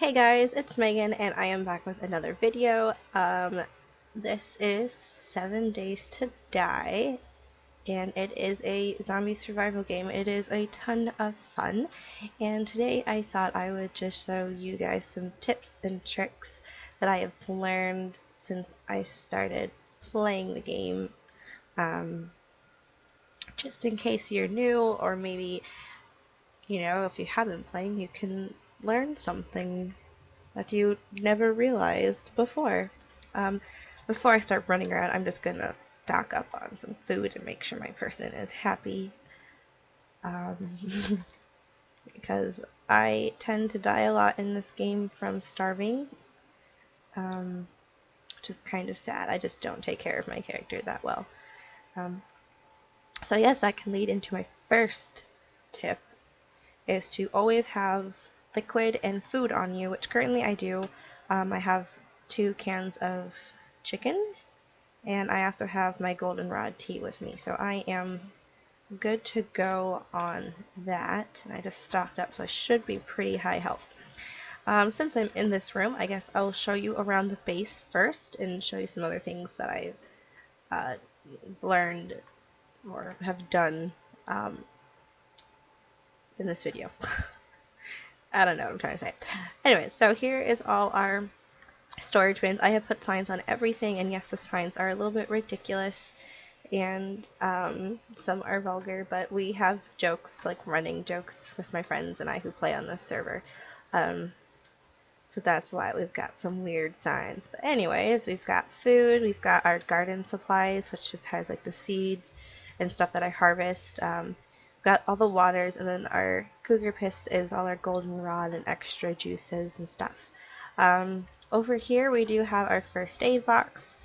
Hey guys, it's Megan and I am back with another video. This is 7 Days to Die and it is a zombie survival game. It is a ton of fun and today I thought I would just show you guys some tips and tricks that I have learned since I started playing the game. Just in case you're new, or maybe, if you have been playing, you can learn something that you never realized before. Um, Before I start running around, I'm just gonna stock up on some food and make sure my person is happy. Um, because I tend to die a lot in this game from starving, um, which is kind of sad. I just don't take care of my character that well. Um, so yes, that can lead into my first tip, is to always have liquid and food on you, which currently I do. I have 2 cans of chicken, and I also have my goldenrod tea with me, so I am good to go on that. And I just stocked up, so I should be pretty high health. Since I'm in this room, I guess I'll show you around the base first and show you some other things that I've uh, learned or have done in this video. I don't know what I'm trying to say. Anyway, so here is all our storage bins. I have put signs on everything, and yes, the signs are a little bit ridiculous, and some are vulgar, but we have jokes, like running jokes with my friends and I who play on this server. So that's why we've got some weird signs. But anyways, we've got food, we've got our garden supplies, which just has like the seeds and stuff that I harvest. We've got all the waters, and then our cougar piss is all our goldenrod and extra juices and stuff. Over here we do have our first aid box.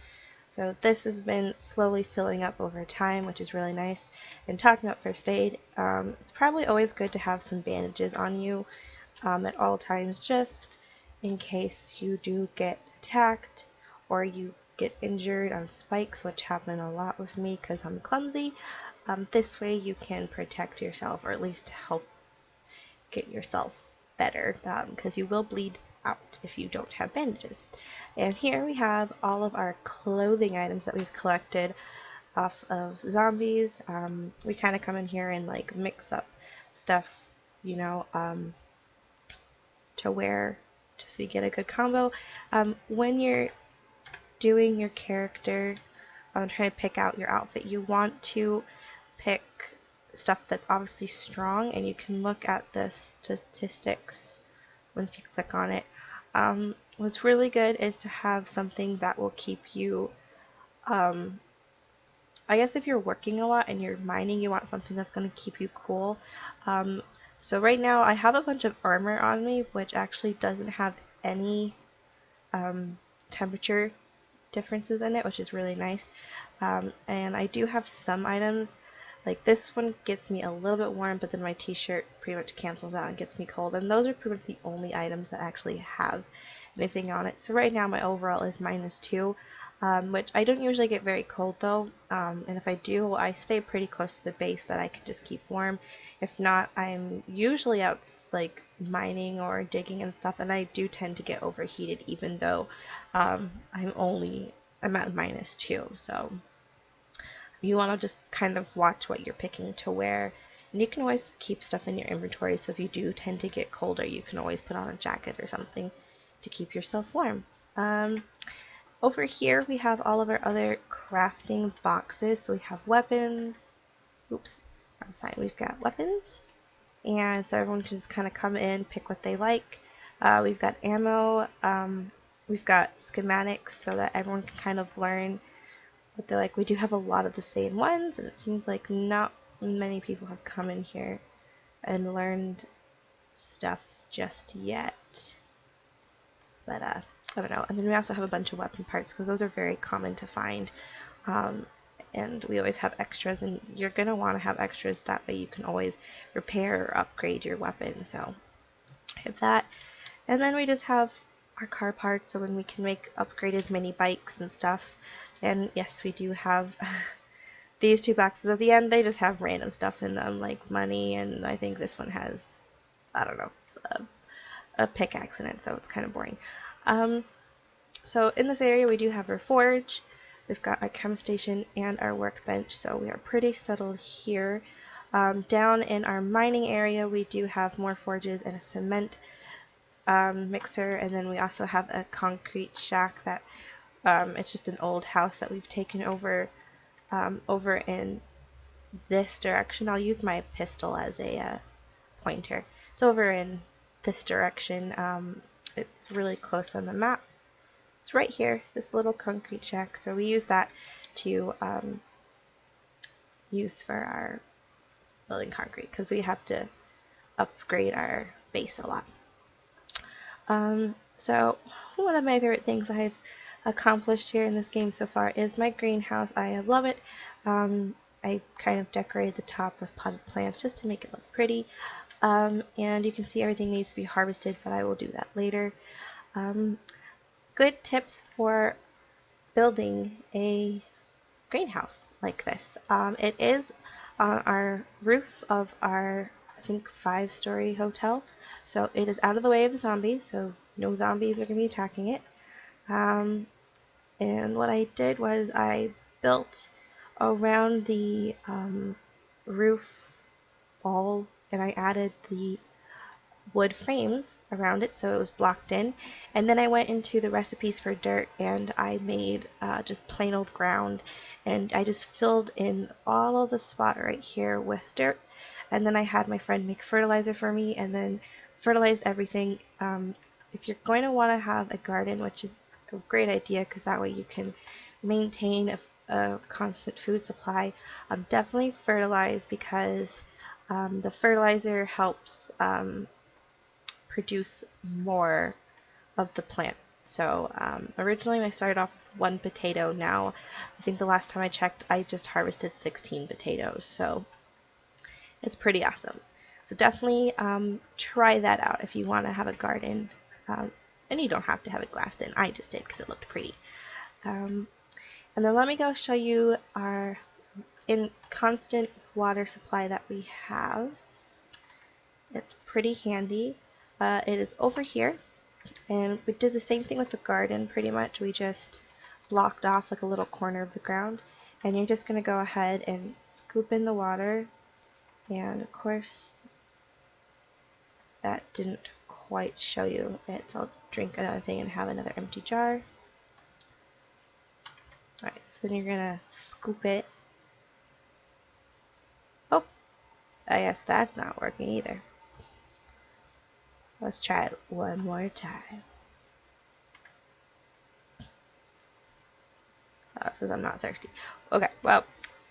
So this has been slowly filling up over time, which is really nice. And talking about first aid, it's probably always good to have some bandages on you at all times, just in case you do get attacked or you get injured on spikes, which happen a lot with me because I'm clumsy. This way you can protect yourself, or at least help get yourself better, because you will bleed out if you don't have bandages. And here we have all of our clothing items that we've collected off of zombies. We kind of come in here and like mix up stuff, to wear, just so you get a good combo. When you're doing your character, trying to pick out your outfit, you want to pick stuff that's obviously strong, and you can look at the statistics when you click on it. What's really good is to have something that will keep you, I guess if you're working a lot and you're mining, you want something that's going to keep you cool. So right now I have a bunch of armor on me, which actually doesn't have any temperature differences in it, which is really nice. And I do have some items, like this one gets me a little bit warm, but then my t-shirt pretty much cancels out and gets me cold. And those are pretty much the only items that actually have anything on it. So right now my overall is -2, which I don't usually get very cold though. And if I do, I stay pretty close to the base that I can just keep warm. If not, I'm usually out like mining or digging and stuff, and I do tend to get overheated even though I'm at -2. So you want to just kind of watch what you're picking to wear. And you can always keep stuff in your inventory, so if you do tend to get colder, you can always put on a jacket or something to keep yourself warm. Over here we have all of our other crafting boxes. So we have weapons. Oops, wrong side. We've got weapons. And so everyone can just kind of come in, pick what they like. We've got ammo. We've got schematics so that everyone can kind of learn what they like. We do have a lot of the same ones, and it seems like not many people have come in here and learned stuff just yet. But I don't know. And then we also have a bunch of weapon parts, because those are very common to find. And we always have extras, and you're going to want to have extras, that way you can always repair or upgrade your weapon. So I have that. And then we just have our car parts, so when we can make upgraded mini bikes and stuff. And yes, we do have these 2 boxes at the end. They just have random stuff in them, like money, and I think this one has, I don't know, a pickaxe in it, so it's kind of boring. So in this area we do have our forge, we've got our chem station and our workbench, so we are pretty settled here. Down in our mining area we do have more forges and a cement mixer, and then we also have a concrete shack that it's just an old house that we've taken over over in this direction. I'll use my pistol as a pointer. It's over in this direction. It's really close on the map. It's right here, this little concrete shack. So we use that to use for our building concrete because we have to upgrade our base a lot. So one of my favorite things I've accomplished here in this game so far is my greenhouse. I love it. I kind of decorated the top with potted plants just to make it look pretty. And you can see everything needs to be harvested, but I will do that later. Good tips for building a greenhouse like this. It is on our roof of our, I think, 5-story hotel. So it is out of the way of the zombies, so no zombies are going to be attacking it. And what I did was I built around the roof wall, and I added the wood frames around it so it was blocked in, and then I went into the recipes for dirt and I made just plain old ground, and I just filled in all of the spot right here with dirt, and then I had my friend make fertilizer for me and then fertilized everything. If you're going to want to have a garden, which is a great idea because that way you can maintain a constant food supply, definitely fertilize because the fertilizer helps produce more of the plant. So originally I started off with 1 potato. Now I think the last time I checked I just harvested 16 potatoes, so it's pretty awesome. So definitely try that out if you want to have a garden, and you don't have to have it glassed in. I just did because it looked pretty. And then let me go show you our constant water supply that we have. It's pretty handy. It is over here, and we did the same thing with the garden pretty much. We just blocked off like a little corner of the ground, and you're just going to go ahead and scoop in the water, and of course that didn't quite show you it, so I'll drink another thing and have another empty jar. Alright, so then you're going to scoop it. Oh, I guess that's not working either. Let's try it one more time. Says I'm not thirsty. Okay, well,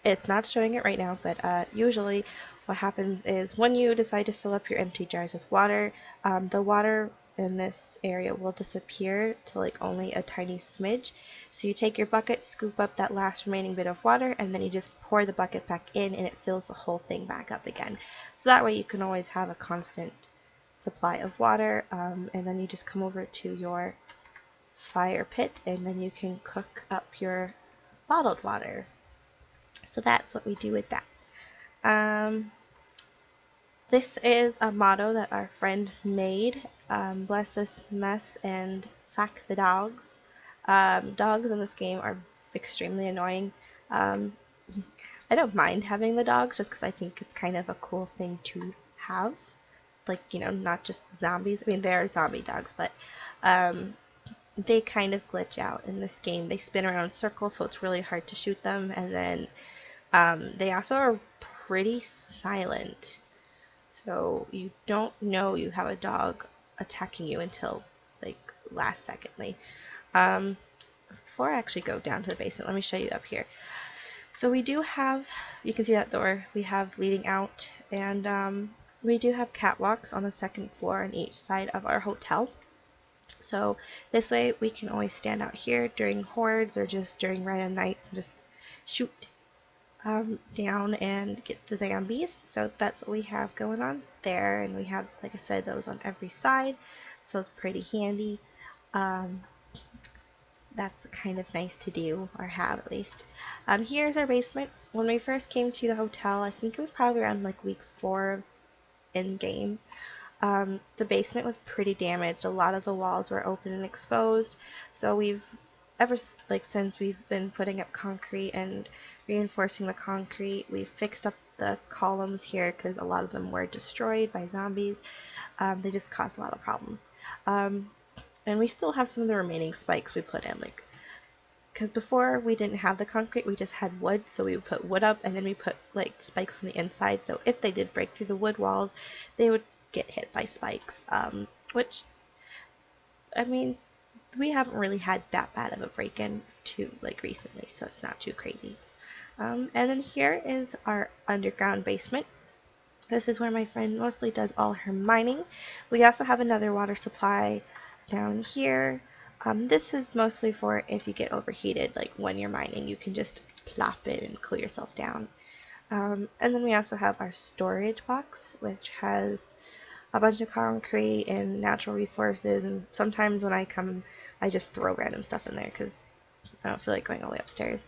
it's not showing it right now, but usually what happens is when you decide to fill up your empty jars with water, the water in this area will disappear to like only a tiny smidge. So you take your bucket, scoop up that last remaining bit of water, and then you just pour the bucket back in and it fills the whole thing back up again. So that way you can always have a constant supply of water, and then you just come over to your fire pit and then you can cook up your bottled water. So that's what we do with that. This is a motto that our friend made. Bless this mess and fuck the dogs. Dogs in this game are extremely annoying. I don't mind having the dogs just because I think it's kind of a cool thing to have. Like, you know, not just zombies. I mean, they are zombie dogs, but they kind of glitch out in this game. They spin around in circles, so it's really hard to shoot them. And then they also are pretty silent. So you don't know you have a dog attacking you until, like, last secondly. Before I actually go down to the basement, let me show you up here. So we do have, you can see that door we have leading out, and we do have catwalks on the 2nd floor on each side of our hotel. So this way we can always stand out here during hordes or just during random nights and just shoot down and get the zombies. So that's what we have going on there, and we have, like I said, those on every side, so it's pretty handy. That's kind of nice to do, or have at least. Here's our basement. When we first came to the hotel, I think it was probably around like week 4 in game. The basement was pretty damaged. A lot of the walls were open and exposed. So we've since we've been putting up concrete and reinforcing the concrete, we've fixed up the columns here because a lot of them were destroyed by zombies. They just caused a lot of problems. And we still have some of the remaining spikes we put in, like, because before we didn't have the concrete, we just had wood, so we would put wood up and then we put like spikes on the inside, so if they did break through the wood walls, they would get hit by spikes, which, I mean, we haven't really had that bad of a break-in too, like, recently, so it's not too crazy. And then here is our underground basement. This is where my friend mostly does all her mining. We also have another water supply down here. This is mostly for if you get overheated, like when you're mining, you can just plop it and cool yourself down. And then we also have our storage box, which has a bunch of concrete and natural resources, and sometimes when I come, I just throw random stuff in there because I don't feel like going all the way upstairs.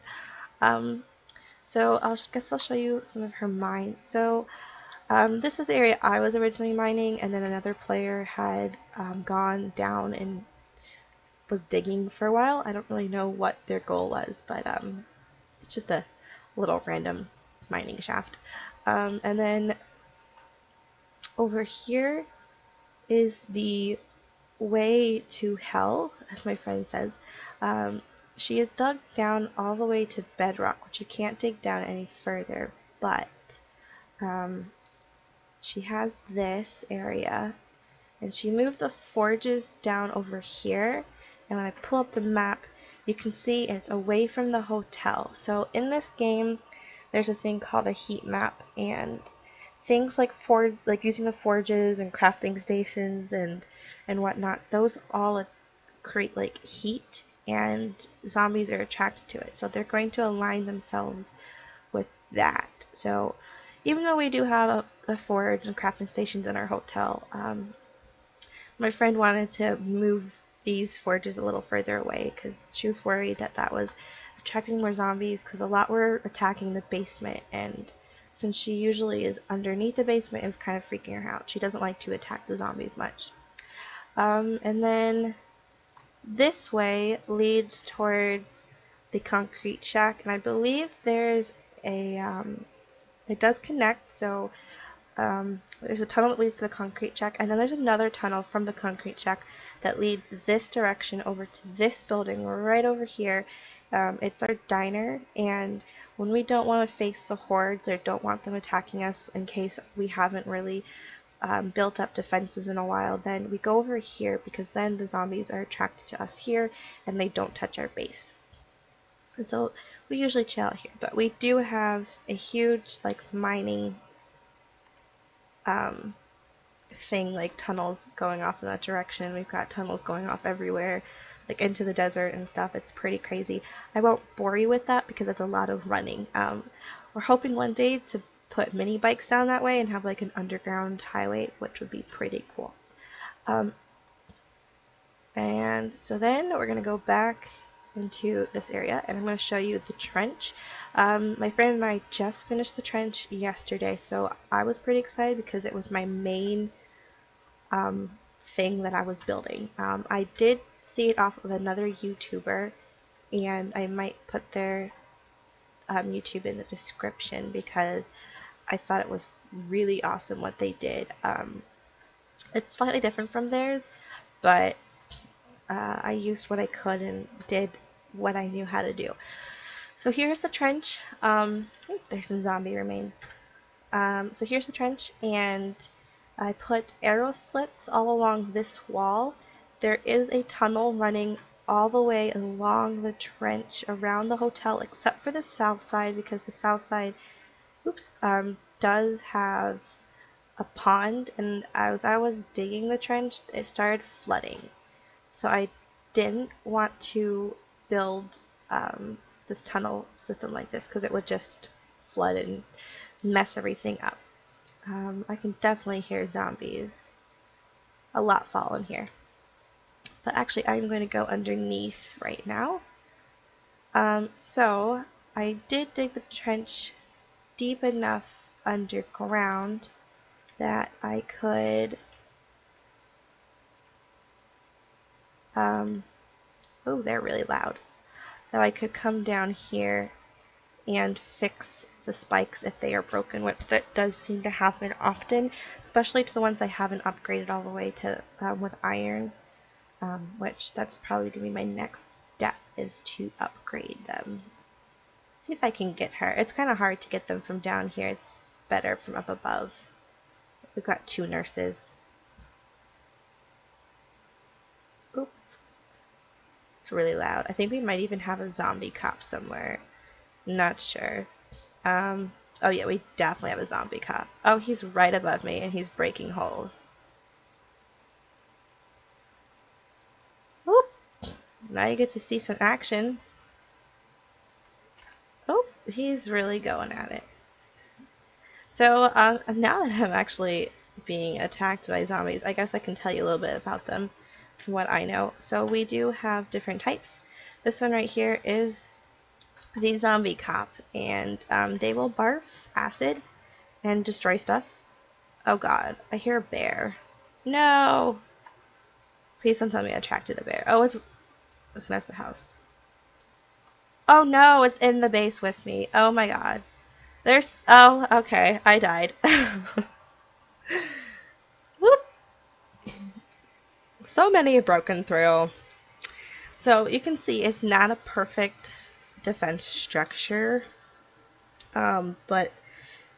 So I guess I'll show you some of her mine. So this is the area I was originally mining, and then another player had gone down and was digging for a while. I don't really know what their goal was, but it's just a little random mining shaft. And then over here is the way to hell, as my friend says. She is dug down all the way to bedrock, which you can't dig down any further, but she has this area, and she moved the forges down over here, and when I pull up the map, you can see it's away from the hotel. So in this game, there's a thing called a heat map, and things like using the forges and crafting stations and whatnot, those all create like heat, and zombies are attracted to it. So they're going to align themselves with that. So even though we do have a forge and crafting stations in our hotel, my friend wanted to move these forges a little further away because she was worried that that was attracting more zombies, because a lot were attacking the basement, and since she usually is underneath the basement, it was kind of freaking her out. She doesn't like to attack the zombies much. And then this way leads towards the concrete shack, and I believe there's a it does connect, so there's a tunnel that leads to the concrete shack, and then there's another tunnel from the concrete shack that leads this direction over to this building right over here. It's our diner, and when we don't want to face the hordes or don't want them attacking us in case we haven't really built up defenses in a while, then we go over here, because then the zombies are attracted to us here and they don't touch our base. And so we usually chill out here, but we do have a huge like mining thing, like tunnels going off in that direction. We've got tunnels going off everywhere, like into the desert and stuff. It's pretty crazy. I won't bore you with that because it's a lot of running. We're hoping one day to put mini bikes down that way and have like an underground highway, which would be pretty cool. And so then we're going to go back into this area, and I'm going to show you the trench. My friend and I just finished the trench yesterday, so I was pretty excited because it was my main thing that I was building. I did see it off of another YouTuber, and I might put their YouTube in the description because I thought it was really awesome what they did. It's slightly different from theirs, but I used what I could and did what I knew how to do. So here's the trench. There's some zombie remains. So here's the trench, and I put arrow slits all along this wall. There is a tunnel running all the way along the trench around the hotel, except for the south side, because the south side, does have a pond, and as I was digging the trench, it started flooding. So I didn't want to build this tunnel system like this because it would just flood and mess everything up. I can definitely hear zombies. A lot fall in here. But actually, I'm going to go underneath right now. So I did dig the trench deep enough underground that I could Oh, they're really loud. Now I could come down here and fix the spikes if they are broken, which that does seem to happen often, especially to the ones I haven't upgraded all the way to with iron, which that's probably going to be my next step, is to upgrade them. See if I can get her. It's kind of hard to get them from down here. It's better from up above. We've got 2 nurses. Oops. It's really loud. I think we might even have a zombie cop somewhere. Not sure. Oh yeah, we definitely have a zombie cop. Oh, he's right above me and he's breaking holes. Whoop! Now you get to see some action. Oh, he's really going at it. So now that I'm actually being attacked by zombies, I guess I can tell you a little bit about them from what I know. So we do have different types. This one right here is the zombie cop, and they will barf acid and destroy stuff. Oh god, I hear a bear. No! Please don't tell me I attracted a bear. Oh, that's the house. Oh no, it's in the base with me. Oh my god. Oh, okay, I died. Whoop. So many have broken through. So you can see it's not a perfect defense structure, but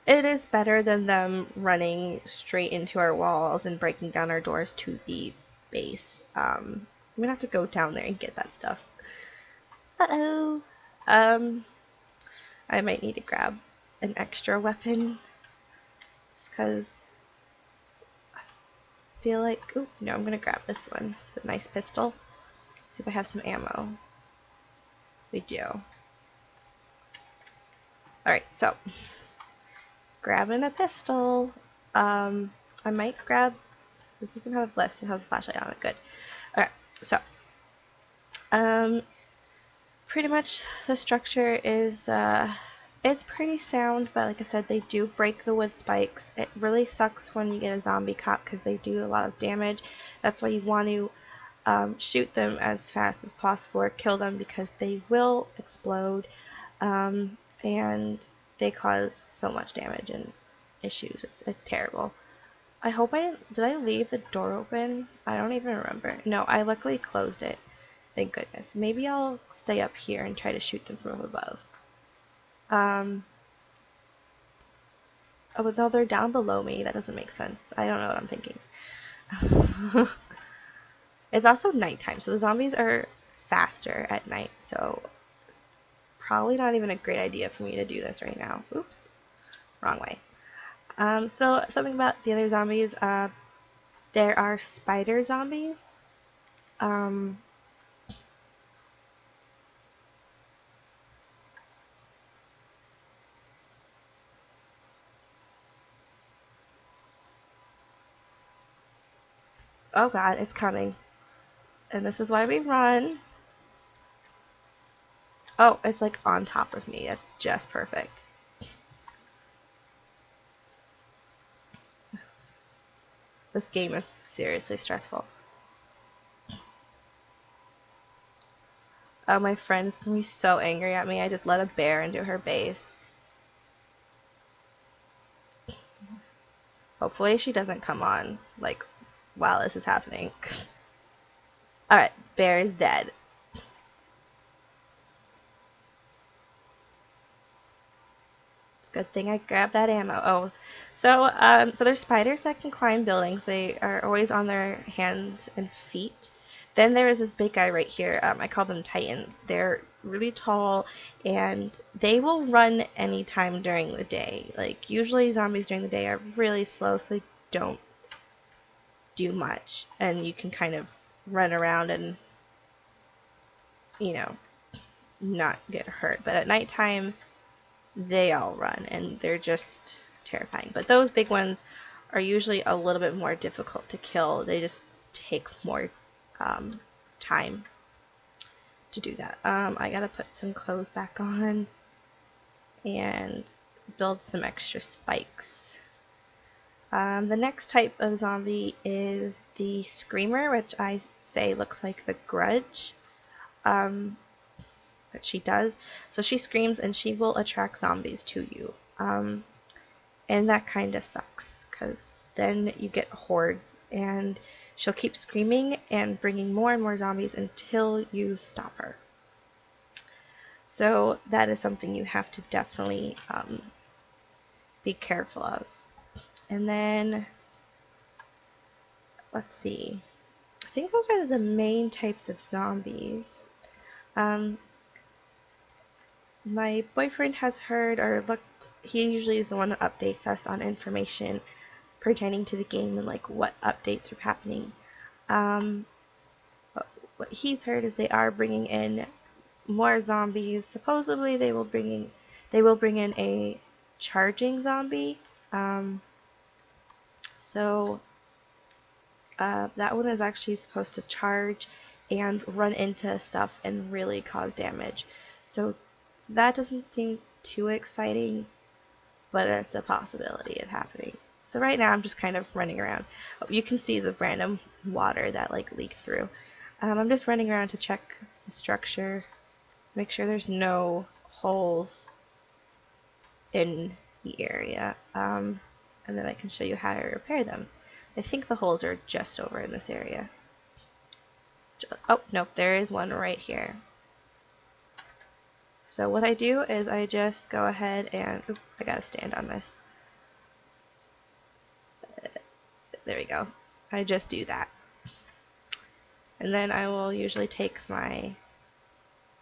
it is better than them running straight into our walls and breaking down our doors to the base. I'm gonna have to go down there and get that stuff. Uh-oh. I might need to grab an extra weapon just because I feel like, oh, no, I'm gonna grab this one. It's a nice pistol. See if I have some ammo. We do. Alright, so grabbing a pistol. I might grab, this doesn't have a blast, it has a flashlight on it, good. Alright, so pretty much the structure is it's pretty sound, but like I said, they do break the wood spikes. It really sucks when you get a zombie cop because they do a lot of damage. That's why you want to shoot them as fast as possible or kill them, because they will explode and they cause so much damage and issues. It's terrible. I hope did I leave the door open? I don't even remember. No, I luckily closed it. Thank goodness. Maybe I'll stay up here and try to shoot them from above. Oh, but no, they're down below me. That doesn't make sense. I don't know what I'm thinking. It's also nighttime, so the zombies are faster at night, so probably not even a great idea for me to do this right now. Oops, wrong way. So something about the other zombies, there are spider zombies. Oh god, it's coming. And this is why we run. Oh, it's like on top of me. That's just perfect. This game is seriously stressful. Oh, my friend's gonna be so angry at me. I just let a bear into her base. Hopefully she doesn't come on, like, while this is happening. Alright, bear is dead. Good thing I grabbed that ammo. Oh, so there's spiders that can climb buildings. They are always on their hands and feet. Then there is this big guy right here. I call them Titans. They're really tall, and they will run anytime during the day. Like, usually zombies during the day are really slow, so they don't do much. And you can kind of run around and, you know, not get hurt. But at nighttime, they all run, and they're just terrifying. But those big ones are usually a little bit more difficult to kill. They just take more time to do that. I gotta put some clothes back on and build some extra spikes. The next type of zombie is the Screamer, which I say looks like the Grudge. But she does. So she screams and she will attract zombies to you. And that kind of sucks because then you get hordes and she'll keep screaming and bringing more and more zombies until you stop her. So that is something you have to definitely be careful of. And then, let's see. I think those are the main types of zombies. My boyfriend has heard or looked, he usually is the one that updates us on information pertaining to the game and like what updates are happening. What he's heard is they are bringing in more zombies. Supposedly they will bring in a charging zombie. So that one is actually supposed to charge and run into stuff and really cause damage. So that doesn't seem too exciting, but it's a possibility of happening. So right now I'm just kind of running around. Oh, you can see the random water that like leaked through. I'm just running around to check the structure, make sure there's no holes in the area, and then I can show you how to repair them. I think the holes are just over in this area. Oh, nope, there is one right here. So what I do is I just go ahead and, oops, I gotta stand on this. There we go. I just do that. And then I will usually take my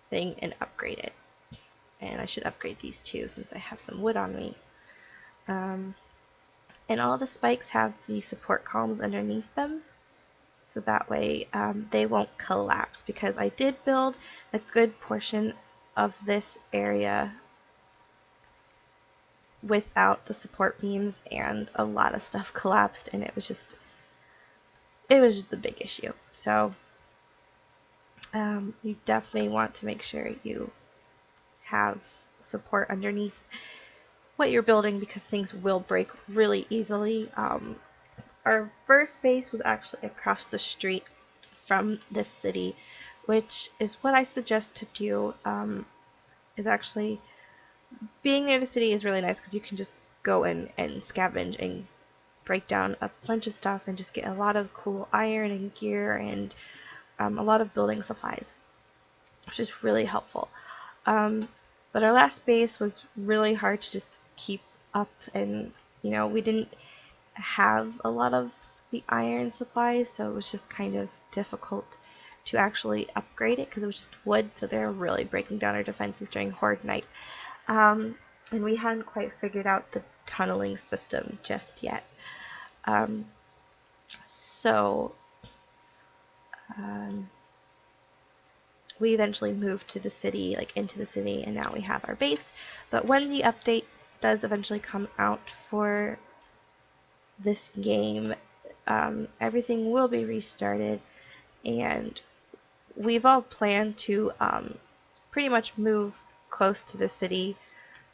thing and upgrade it. And I should upgrade these too since I have some wood on me. And all the spikes have the support columns underneath them. So that way they won't collapse, because I did build a good portion of this area without the support beams and a lot of stuff collapsed, and it was just a big issue. So you definitely want to make sure you have support underneath what you're building, because things will break really easily. Our first base was actually across the street from this city, which is what I suggest to do. Is actually being near the city is really nice because you can just go in and scavenge and break down a bunch of stuff and just get a lot of cool iron and gear and a lot of building supplies, which is really helpful. But our last base was really hard to just keep up, and we didn't have a lot of the iron supplies, so it was just kind of difficult to actually upgrade it because it was just wood, so they're really breaking down our defenses during horde night. And we hadn't quite figured out the tunneling system just yet. So we eventually moved to the city, like into the city, and now we have our base. But when the update does eventually come out for this game, everything will be restarted, and we've all planned to pretty much move close to the city,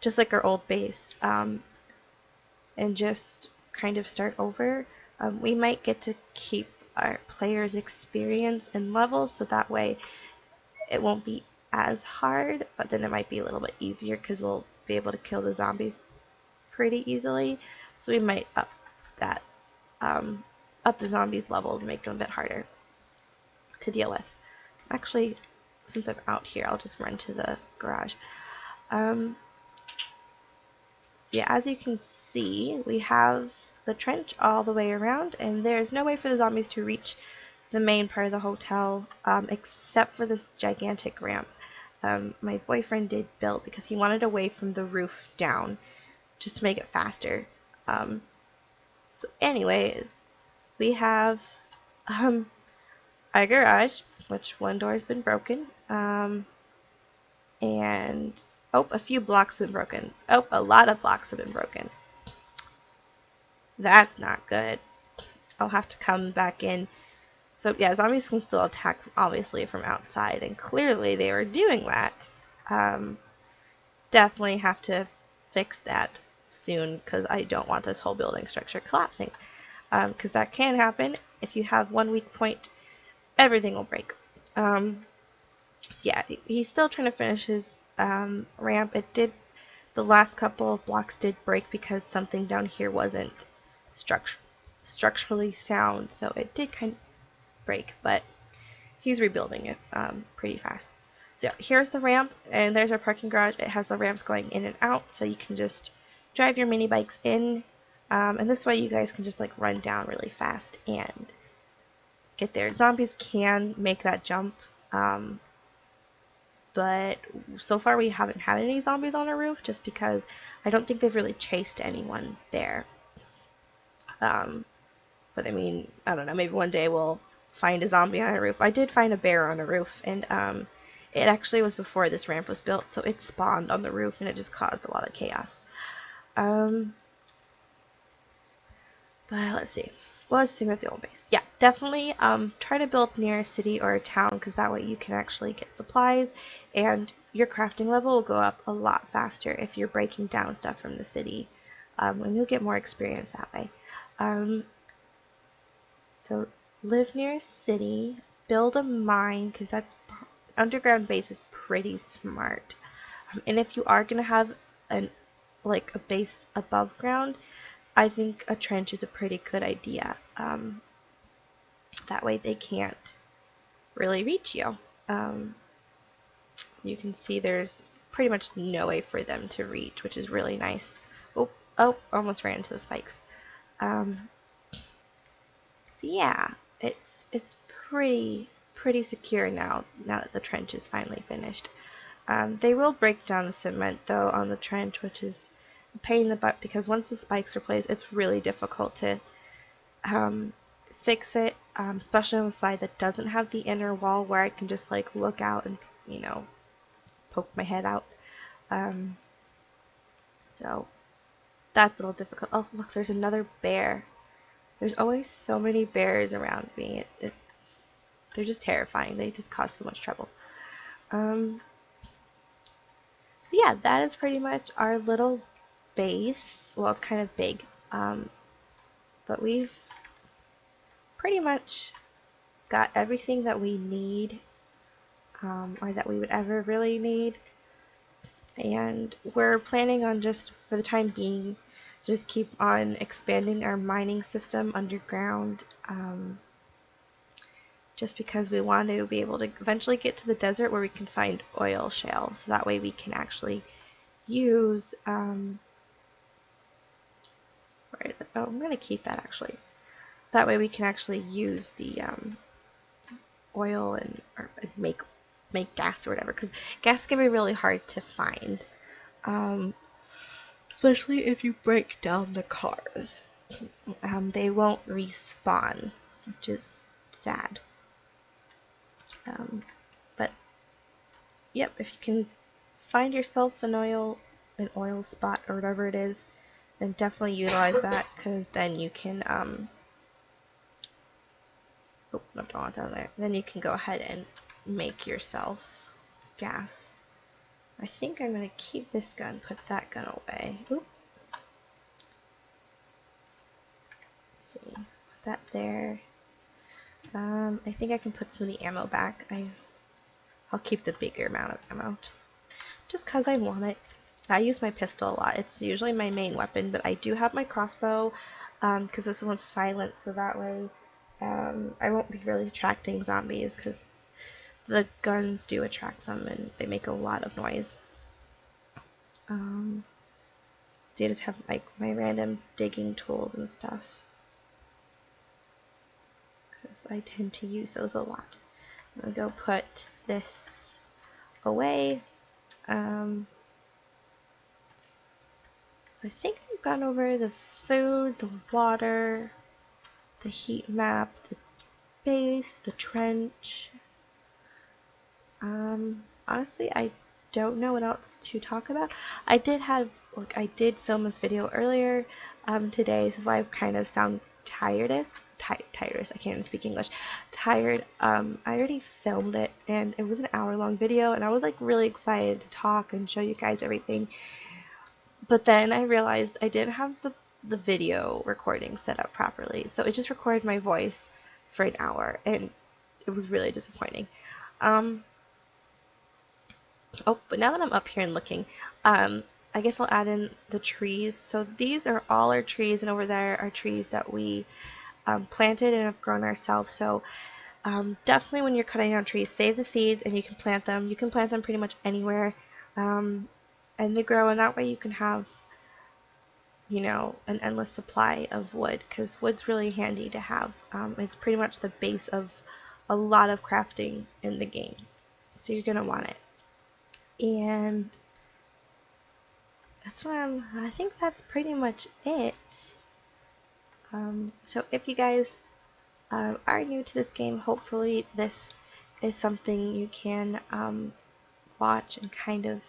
just like our old base, and just kind of start over. We might get to keep our players' experience and levels, so that way it won't be as hard, but then it might be a little bit easier because we'll be able to kill the zombies pretty easily. So we might up that, up the zombies levels and make them a bit harder to deal with. Actually, since I'm out here, I'll just run to the garage. So yeah, as you can see, we have the trench all the way around, and there's no way for the zombies to reach the main part of the hotel, except for this gigantic ramp. My boyfriend did build because he wanted a way from the roof down, just to make it faster. So anyways, we have our garage, which one door has been broken, and a few blocks have been broken. A lot of blocks have been broken. That's not good. I'll have to come back in. So yeah, zombies can still attack, obviously, from outside, and clearly they were doing that. Definitely have to fix that soon because I don't want this whole building structure collapsing. Because that can happen. If you have one weak point, everything will break. So yeah, he's still trying to finish his ramp. The last couple of blocks did break because something down here wasn't structurally sound, so it did kind of break, but he's rebuilding it pretty fast. So here's the ramp, and there's our parking garage. It has the ramps going in and out, so you can just drive your mini bikes in, and this way you guys can just like run down really fast and get there. Zombies can make that jump, but so far we haven't had any zombies on our roof just because I don't think they've really chased anyone there. But I mean, I don't know, maybe one day we'll find a zombie on a roof. I did find a bear on a roof, and it actually was before this ramp was built, so it spawned on the roof and it just caused a lot of chaos. But let's see. What was the thing with the old base? Yeah, definitely try to build near a city or a town because that way you can actually get supplies and your crafting level will go up a lot faster if you're breaking down stuff from the city. And you'll get more experience that way. So live near a city, build a mine because that's underground base is pretty smart. And if you are going to have a base above ground, I think a trench is a pretty good idea. That way they can't really reach you. You can see there's pretty much no way for them to reach, which is really nice. Oh, almost ran into the spikes. So yeah, it's pretty secure now that the trench is finally finished. They will break down the cement though on the trench, which is a pain in the butt because once the spikes are placed, it's really difficult to fix it, especially on the side that doesn't have the inner wall where I can just like look out and poke my head out. So that's a little difficult. Oh look, there's another bear. There's always so many bears around me. They're just terrifying. They just cause so much trouble. So yeah, that is pretty much our little base. Well, it's kind of big, but we've pretty much got everything that we need, or that we would ever really need. And we're planning on just, for the time being, just keep on expanding our mining system underground, just because we want to be able to eventually get to the desert where we can find oil shale, so that way we can actually use, I'm going to keep that actually. That way we can actually use the oil and make gas or whatever, because gas can be really hard to find, especially if you break down the cars. They won't respawn, which is sad. But yep, if you can find yourself an oil spot or whatever it is, then definitely utilize that, because then you can oh, no, don't want down there. Then you can go ahead and make yourself gas. I think I'm going to keep this gun, put that gun away. Oop. Let's see, put that there. I think I can put some of the ammo back. I'll keep the bigger amount of ammo, just because I want it. I use my pistol a lot. It's usually my main weapon, but I do have my crossbow, because this one's silent, so that way I won't be really attracting zombies, because the guns do attract them and they make a lot of noise. So you just have like my random digging tools and stuff, because I tend to use those a lot. I'm gonna go put this away. So I think I've gone over the food, the water, the heat map, the base, the trench. Honestly, I don't know what else to talk about. I did film this video earlier today. This is why I kind of sound tiredest. I can't even speak English. Tired. I already filmed it, and it was an hour-long video, and I was like really excited to talk and show you guys everything. But then I realized I didn't have the video recording set up properly, so it just recorded my voice for an hour, and it was really disappointing. Um, oh, but now that I'm up here and looking, I guess I'll add in the trees. So these are all our trees, and over there are trees that we planted and have grown ourselves. So definitely when you're cutting down trees, save the seeds and you can plant them. You can plant them pretty much anywhere, and they grow, and that way you can have, you know, an endless supply of wood, because wood's really handy to have. It's pretty much the base of a lot of crafting in the game, so you're gonna want it. And I think that's pretty much it. So if you guys are new to this game, hopefully this is something you can watch and kind of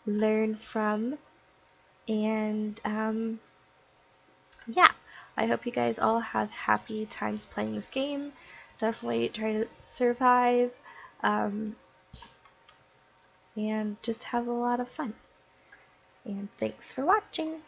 learn from. And yeah, I hope you guys all have happy times playing this game. Definitely try to survive um, and just have a lot of fun. And thanks for watching.